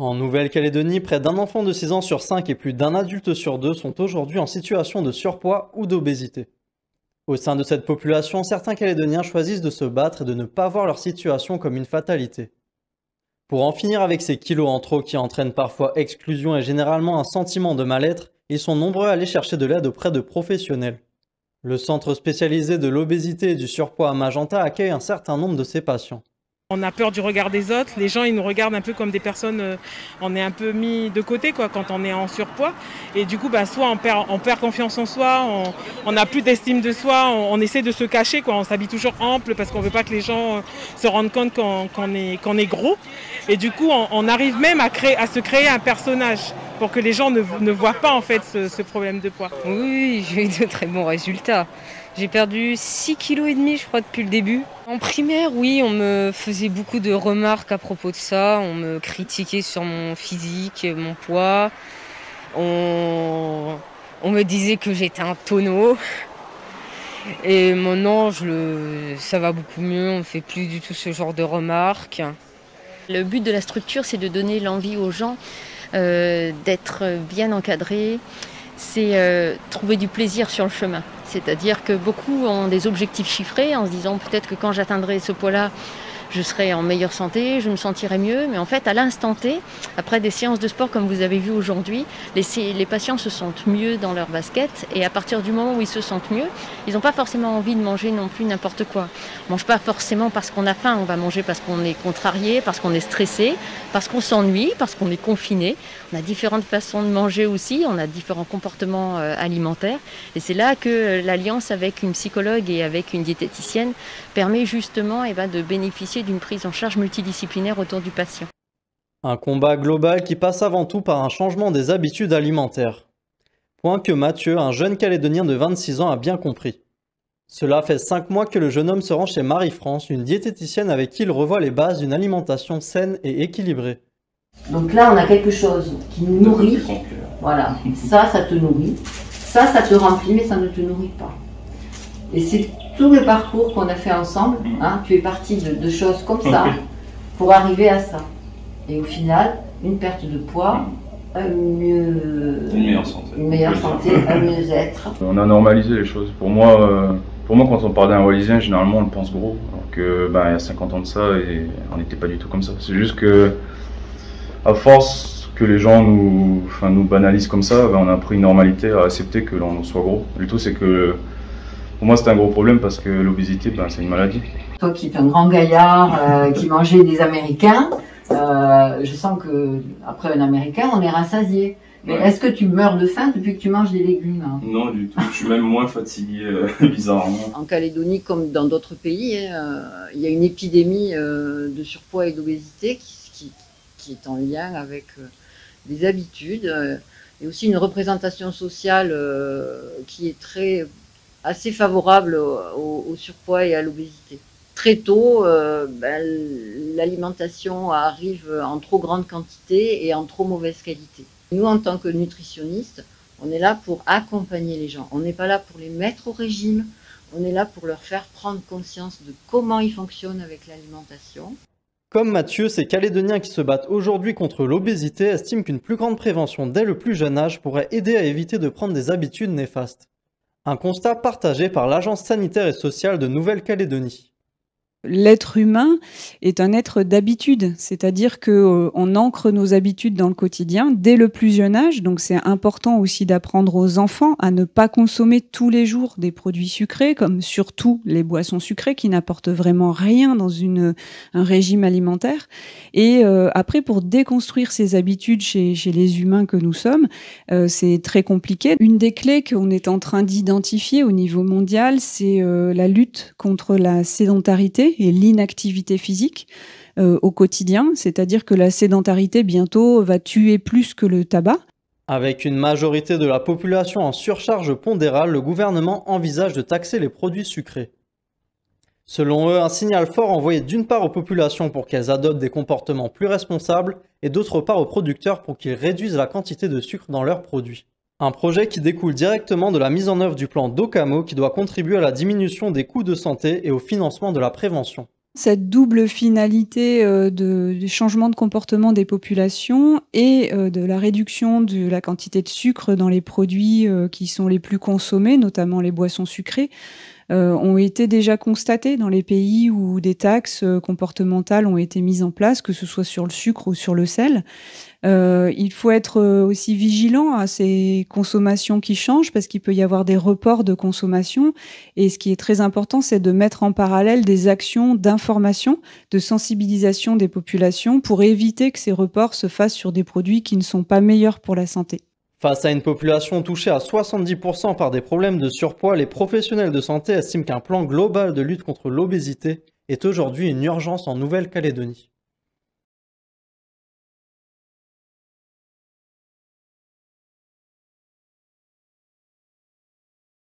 En Nouvelle-Calédonie, près d'un enfant de 6 ans sur 5 et plus d'un adulte sur 2 sont aujourd'hui en situation de surpoids ou d'obésité. Au sein de cette population, certains Calédoniens choisissent de se battre et de ne pas voir leur situation comme une fatalité. Pour en finir avec ces kilos en trop qui entraînent parfois exclusion et généralement un sentiment de mal-être, ils sont nombreux à aller chercher de l'aide auprès de professionnels. Le centre spécialisé de l'obésité et du surpoids à Magenta accueille un certain nombre de ces patients. On a peur du regard des autres, les gens ils nous regardent un peu comme des personnes, on est un peu mis de côté quoi, quand on est en surpoids. Et du coup, soit on perd confiance en soi, on n'a plus d'estime de soi, on essaie de se cacher, quoi. On s'habille toujours ample parce qu'on ne veut pas que les gens se rendent compte qu'on est gros. Et du coup, on arrive même à se créer un personnage pour que les gens ne voient pas en fait ce problème de poids. Oui, j'ai eu de très bons résultats. J'ai perdu 6,5 kg je crois depuis le début. En primaire, oui, on me faisait beaucoup de remarques à propos de ça. On me critiquait sur mon physique, mon poids. On me disait que j'étais un tonneau. Et maintenant, ça va beaucoup mieux. On ne fait plus du tout ce genre de remarques. Le but de la structure, c'est de donner l'envie aux gens d'être bien encadrés. C'est trouver du plaisir sur le chemin. C'est-à-dire que beaucoup ont des objectifs chiffrés en se disant peut-être que quand j'atteindrai ce poids-là, je serai en meilleure santé, je me sentirai mieux. Mais en fait, à l'instant T, après des séances de sport comme vous avez vu aujourd'hui, les patients se sentent mieux dans leur basket. Et à partir du moment où ils se sentent mieux, ils n'ont pas forcément envie de manger non plus n'importe quoi. On ne mange pas forcément parce qu'on a faim, on va manger parce qu'on est contrarié, parce qu'on est stressé, parce qu'on s'ennuie, parce qu'on est confiné. On a différentes façons de manger aussi, on a différents comportements alimentaires. Et c'est là que l'alliance avec une psychologue et avec une diététicienne permet justement de bénéficier d'une prise en charge multidisciplinaire autour du patient. Un combat global qui passe avant tout par un changement des habitudes alimentaires. Point que Mathieu, un jeune Calédonien de 26 ans, a bien compris. Cela fait 5 mois que le jeune homme se rend chez Marie-France, une diététicienne avec qui il revoit les bases d'une alimentation saine et équilibrée. Donc là, on a quelque chose qui nous nourrit. Voilà, ça te nourrit. Ça te remplit, mais ça ne te nourrit pas. Et c'est tout le parcours qu'on a fait ensemble. Hein. Tu es parti de choses comme ça pour arriver à ça. Et au final, une perte de poids, une meilleure santé, un mieux-être. On a normalisé les choses. Pour moi, quand on parle d'un Wallisien, généralement on le pense gros. Alors que il y a 50 ans de ça, et on n'était pas du tout comme ça. C'est juste que, à force que les gens nous banalisent comme ça, on a pris une normalité à accepter que l'on soit gros. Le tout, c'est que pour moi, c'est un gros problème parce que l'obésité, c'est une maladie. Toi qui es un grand gaillard qui mangeait des Américains, je sens que après un Américain, on est rassasié. Mais ouais. Est-ce que tu meurs de faim depuis que tu manges des légumes? Non, du tout. Je suis même moins fatigué, bizarrement. En Calédonie, comme dans d'autres pays, il y a une épidémie de surpoids et d'obésité qui est en lien avec des habitudes et aussi une représentation sociale qui est assez favorable au surpoids et à l'obésité. Très tôt, l'alimentation arrive en trop grande quantité et en trop mauvaise qualité. Nous, en tant que nutritionnistes, on est là pour accompagner les gens. On n'est pas là pour les mettre au régime, on est là pour leur faire prendre conscience de comment ils fonctionnent avec l'alimentation. Comme Mathieu, ces Calédoniens qui se battent aujourd'hui contre l'obésité estiment qu'une plus grande prévention dès le plus jeune âge pourrait aider à éviter de prendre des habitudes néfastes. Un constat partagé par l'Agence sanitaire et sociale de Nouvelle-Calédonie. L'être humain est un être d'habitude, c'est-à-dire qu'on ancre nos habitudes dans le quotidien dès le plus jeune âge. Donc c'est important aussi d'apprendre aux enfants à ne pas consommer tous les jours des produits sucrés, comme surtout les boissons sucrées qui n'apportent vraiment rien dans un régime alimentaire. Et après, pour déconstruire ces habitudes chez les humains que nous sommes, c'est très compliqué. Une des clés qu'on est en train d'identifier au niveau mondial, c'est la lutte contre la sédentarité et l'inactivité physique au quotidien, c'est-à-dire que la sédentarité bientôt va tuer plus que le tabac. Avec une majorité de la population en surcharge pondérale, le gouvernement envisage de taxer les produits sucrés. Selon eux, un signal fort envoyé d'une part aux populations pour qu'elles adoptent des comportements plus responsables et d'autre part aux producteurs pour qu'ils réduisent la quantité de sucre dans leurs produits. Un projet qui découle directement de la mise en œuvre du plan DOCAMO qui doit contribuer à la diminution des coûts de santé et au financement de la prévention. Cette double finalité du changement de comportement des populations et de la réduction de la quantité de sucre dans les produits qui sont les plus consommés, notamment les boissons sucrées, ont été déjà constatées dans les pays où des taxes comportementales ont été mises en place, que ce soit sur le sucre ou sur le sel. Il faut être aussi vigilant à ces consommations qui changent parce qu'il peut y avoir des reports de consommation. Et ce qui est très important, c'est de mettre en parallèle des actions d'information, de sensibilisation des populations pour éviter que ces reports se fassent sur des produits qui ne sont pas meilleurs pour la santé. Face à une population touchée à 70% par des problèmes de surpoids, les professionnels de santé estiment qu'un plan global de lutte contre l'obésité est aujourd'hui une urgence en Nouvelle-Calédonie.